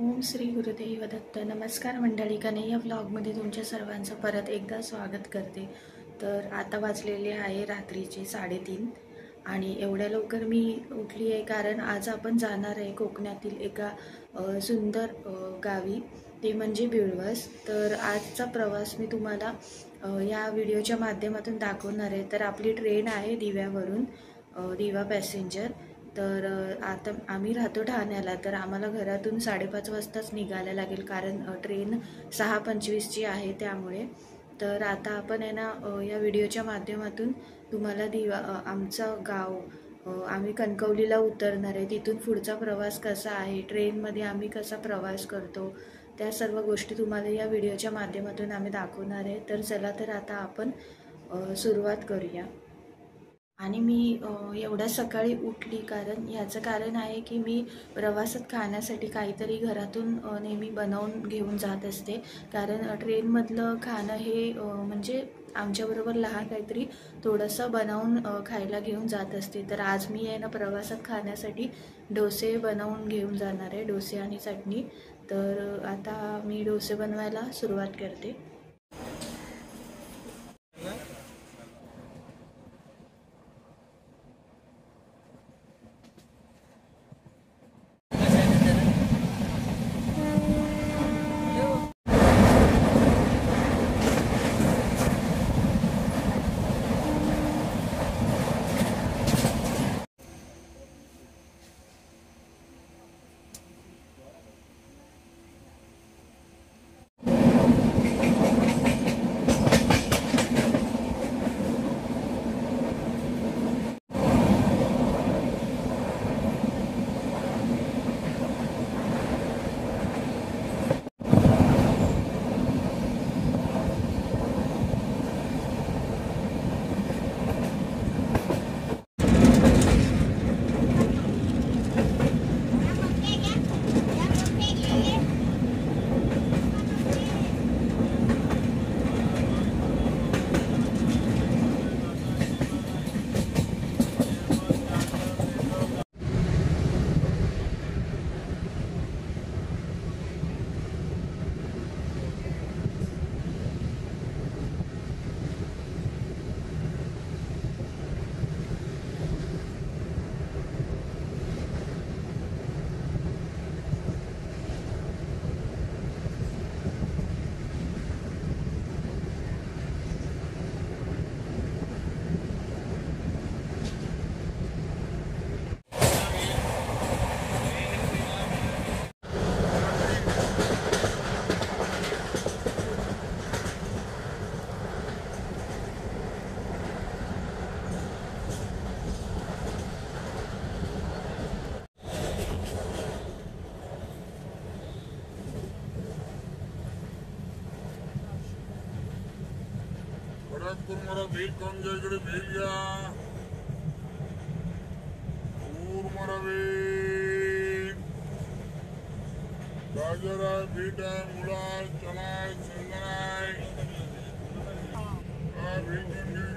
ओम श्री गुरुदेव दत्त. नमस्कार मंडळी, कन्हैया व्लॉगमध्ये तुमच्या सर्वांचं परत एकदा स्वागत करते. तर आता वाजलेले आहे रात्रीचे 3:30 आणि एवढ्या लवकर मी उठली आहे कारण आज आपण जाणार आहे कोकणातील एका सुंदर गावी, ते म्हणजे बिळवस. तर आजचा प्रवास मी तुम्हाला या व्हिडिओच्या माध्यमातून दाखवणार आहे. तर आपली ट्रेन आहे दिव्यावरून, दिवा पॅसेंजर. तर आता आम्ही राहतो ठाण्याला, तर आम्हाला घरातून 5:30 वाजताच निघायला लागेल कारण ट्रेन 6:25ची आहे त्यामुळे. तर आता आपण आहे ना या व्हिडिओच्या माध्यमातून तुम्हाला आमचं गाव, आम्ही कणकवलीला उतरणार आहे, तिथून पुढचा प्रवास कसा आहे, ट्रेनमध्ये आम्ही कसा प्रवास करतो, त्या सर्व गोष्टी तुम्हाला या व्हिडिओच्या माध्यमातून आम्ही दाखवणार आहे. तर चला, तर आता आपण सुरुवात करूया. आणि मी एवढ्या सकाळी उठली कारण ह्याचं कारण आहे की मी प्रवासात खाण्यासाठी काहीतरी घरातून नेहमी बनवून घेऊन जात असते. कारण ट्रेनमधलं खाणं हे म्हणजे आमच्याबरोबर लहान काहीतरी थोडंसं बनवून खायला घेऊन जात असते. तर आज मी आहे ना प्रवासात खाण्यासाठी डोसे बनवून घेऊन जाणार आहे, डोसे आणि चटणी. तर आता मी डोसे बनवायला सुरुवात करते. मला भेट आमच्या इकडे भेट घ्या. मला भेट गाजर आहे, बीट आहे, मुळा आहे, चना आहे, शेंगदाणा आहे. भेट घेऊन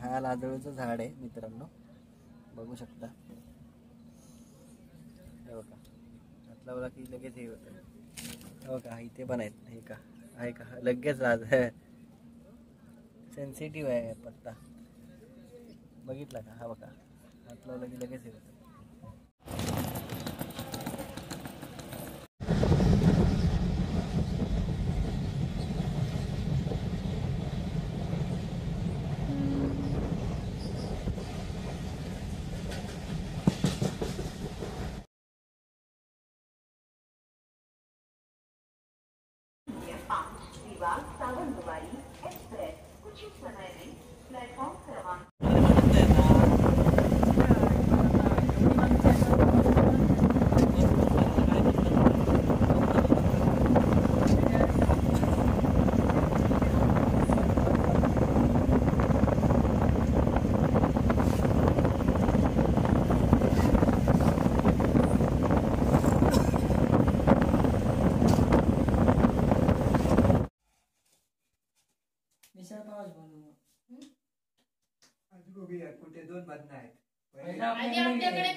हा लाजळूचं झाड आहे मित्रांनो, बघू शकता. हे बघा, हात लावला की लगेच हे होतं. हे बघा इथे पण आहेत. हे का आहे का लगेच सेन्सिटिव्ह आहे पत्ता, बघितला का? हा बघा, हात लावला की लगेच हे होतं. सावंतवाड़ी एक्सप्रेस कुछ ही समय में प्लेटफॉर्म क्रमांक मिसळ पावच बनवू. कुठे दोन बदना आहेत. आधी आमच्याकडे